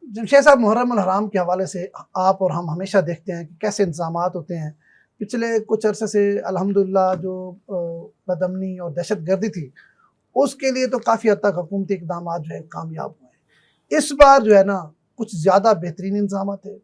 جمشید صاحب، محرم الحرام کے حوالے سے آپ اور ہم ہمیشہ دیکھتے ہیں کہ کیسے انتظامات ہوتے ہیں. پچھلے کچھ عرصے سے الحمدللہ جو بد امنی اور دہشت گردی تھی اس کے لیے تو کافی حد تک حکومتی اقدامات جو ہے کامیاب ہوئے ہیں. اس بار جو ہے نا کچھ زیادہ بہترین انتظامات ہیں.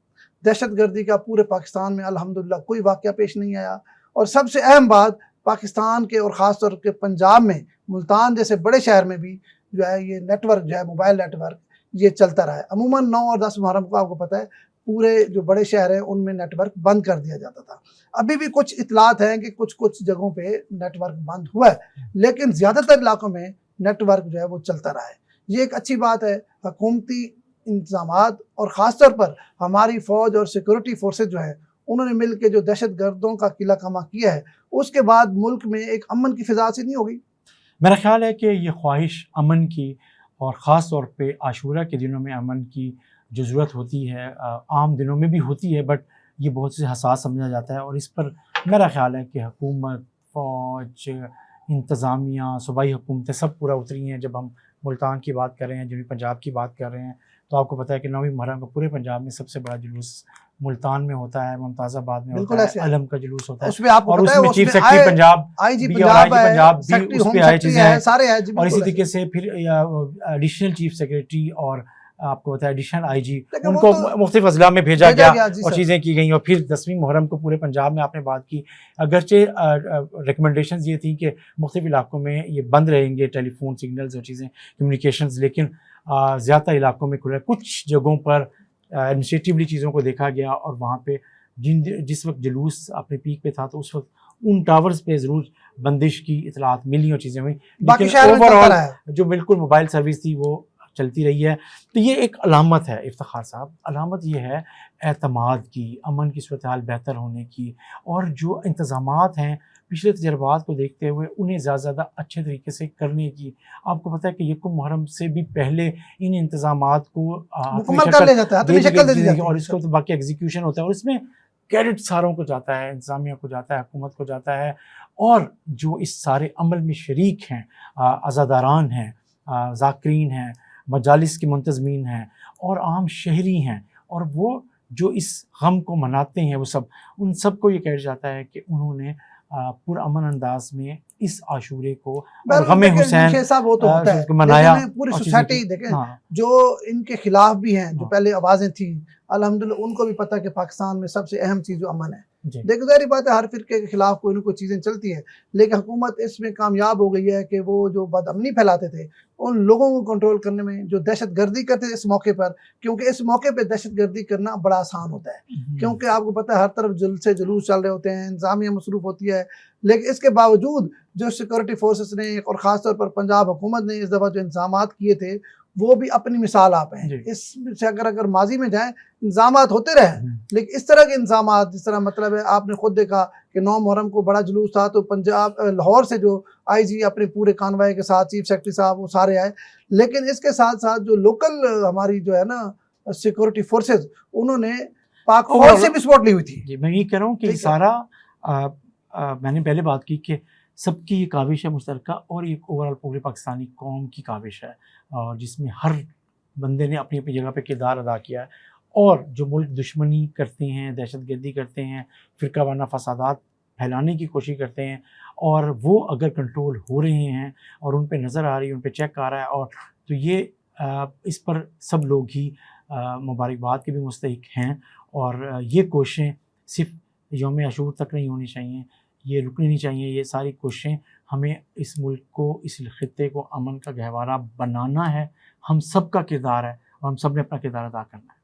دہشت گردی کا پورے پاکستان میں الحمدللہ کوئی واقعہ پیش نہیں آیا. اور سب سے اہم بات، پاکستان کے اور خاص طور پہ پنجاب میں ملتان جیسے بڑے شہر میں بھی جو ہے یہ نیٹ ورک جو ہے موبائل نیٹ ورک یہ چلتا رہا ہے. عموماً 9 اور 10 محرم کو آپ کو پتہ ہے پورے جو بڑے شہر ہیں ان میں نیٹ ورک بند کر دیا جاتا تھا. ابھی بھی کچھ اطلاعات ہیں کہ کچھ جگہوں پہ نیٹ ورک بند ہوا ہے، لیکن زیادہ تر علاقوں میں نیٹ ورک جو ہے وہ چلتا رہا ہے. یہ ایک اچھی بات ہے. حکومتی انتظامات اور خاص طور پر ہماری فوج اور سیکورٹی فورسز جو ہیں انہوں نے مل کے جو دہشت گردوں کا قلعہ کما کیا ہے اس کے بعد ملک میں ایک امن کی فضا سی نہیں ہوگی. میرا خیال ہے کہ یہ خواہش امن کی اور خاص طور پہ عاشورہ کے دنوں میں امن کی جو ضرورت ہوتی ہے عام دنوں میں بھی ہوتی ہے، بٹ یہ بہت سے حساس سمجھا جاتا ہے. اور اس پر میرا خیال ہے کہ حکومت، فوج، انتظامیہ، صوبائی حکومتیں سب پورا اتری ہیں. جب ہم ملتان کی بات کر رہے ہیں، جنوبی پنجاب کی بات کر رہے ہیں، تو آپ کو پتہ ہے کہ 9ویں محرم کا پورے پنجاب میں سب سے بڑا جلوس ملتان میں ہوتا ہے، ممتاز آباد میں ہوتا ہے، علم کا جلوس ہوتا ہے. اور اس میں چیف سیکرٹری پنجاب بھی اور آئی جی پنجاب بھی اس پہ آئے چیزیں ہیں. اور اسی طریقے سے پھر ایڈیشنل چیف سیکرٹری اور آپ کو بتایا ایڈیشنل آئی جی ان کو مختلف اضلاع میں بھیجا گیا اور چیزیں کی گئیں. اور پھر 10ویں محرم کو پورے پنجاب میں آپ نے بات کی. اگرچہ ریکمنڈیشنز یہ تھیں کہ مختلف علاقوں میں یہ بند رہیں گے ٹیلی فون سگنلز اور چیزیں کمیونیکیشنز، لیکن زیادہ علاقوں میں کھلا. کچھ جگہوں پر ایڈمنسٹریٹیولی چیزوں کو دیکھا گیا اور وہاں پہ جس وقت جلوس اپنے پیک پہ تھا تو اس وقت ان ٹاورز پہ ضرور بندش کی اطلاعات ملی اور چیزیں ہوئیں، لیکن اوور آل جو بالکل موبائل سروس تھی وہ چلتی رہی ہے. تو یہ ایک علامت ہے افتخار صاحب، علامت یہ ہے اعتماد کی، امن کی صورتحال بہتر ہونے کی. اور جو انتظامات ہیں پچھلے تجربات کو دیکھتے ہوئے انہیں زیادہ اچھے طریقے سے کرنے کی. آپ کو پتہ ہے کہ یکم محرم سے بھی پہلے ان انتظامات کو مکمل کر لیا جاتا ہے اور اس کو تو باقی ایگزیکیوشن ہوتا ہے. اور اس میں کریڈٹ ساروں کو جاتا ہے، انتظامیہ کو جاتا ہے، حکومت کو جاتا ہے. اور جو اس سارے عمل میں شریک ہیں، عزاداران ہیں، ذاکرین ہیں، مجالس کے منتظمین ہیں اور عام شہری ہیں، اور وہ جو اس غم کو مناتے ہیں، وہ سب ان سب کو یہ کہا جاتا ہے کہ انہوں نے پرامن انداز میں اس عاشورے کو غم حسین منایا. پوری سوسائٹی دیکھیں جو ان کے خلاف بھی ہیں، جو پہلے آوازیں تھیں، الحمدللہ ان کو بھی پتہ کہ پاکستان میں سب سے اہم چیز جو امن ہے. دیکھو ظاہری بات ہے ہر فرقے کے خلاف کوئی نہ کوئی چیزیں چلتی ہیں، لیکن حکومت اس میں کامیاب ہو گئی ہے کہ وہ جو بد امنی پھیلاتے تھے ان لوگوں کو کنٹرول کرنے میں، جو دہشت گردی کرتے تھے اس موقع پر، کیونکہ اس موقع پہ دہشت گردی کرنا بڑا آسان ہوتا ہے کیونکہ آپ کو پتہ ہے ہر طرف جلوس چل رہے ہوتے ہیں، انتظامیہ مصروف ہوتی ہے. لیکن اس کے باوجود جو سیکورٹی فورسز نے اور خاص طور پر پنجاب حکومت نے اس دفعہ جو انتظامات کیے تھے وہ بھی اپنی مثال آپ ہیں. اس سے اگر ماضی میں جائیں انتظامات ہوتے رہے، لیکن اس طرح کے انتظامات جس طرح مطلب ہے آپ نے خود دیکھا کہ 9 محرم کو بڑا جلوس تھا تو پنجاب لاہور سے جو آئی جی اپنے پورے کانوائے کے ساتھ، چیف سیکرٹری صاحب وہ سارے آئے. لیکن اس کے ساتھ ساتھ جو لوکل ہماری جو ہے نا سیکورٹی فورسز انہوں نے پاک فوج سے بھی سپورٹ لی ہوئی تھی. جی میں یہ کہہ رہا ہوں کہ سارا میں نے پہلے بات کی کہ سب کی یہ کاوش ہے مشترکہ، اور ایک اوورال پورے پاکستانی قوم کی کاوش ہے، اور جس میں ہر بندے نے اپنی اپنی جگہ پہ کردار ادا کیا ہے. اور جو ملک دشمنی کرتے ہیں، دہشت گردی کرتے ہیں، فرقہ وارانہ فسادات پھیلانے کی کوشش کرتے ہیں، اور وہ اگر کنٹرول ہو رہے ہیں اور ان پہ نظر آ رہی ہے، ان پہ چیک آ رہا ہے، اور تو یہ اس پر سب لوگ ہی مبارکباد کے بھی مستحق ہیں. اور یہ کوششیں صرف یوم عاشور تک نہیں ہونی چاہیے، یہ رکنی نہیں چاہیے. یہ ساری کوششیں ہمیں اس ملک کو، اس خطے کو امن کا گہوارہ بنانا ہے. ہم سب کا کردار ہے اور ہم سب نے اپنا کردار ادا کرنا ہے.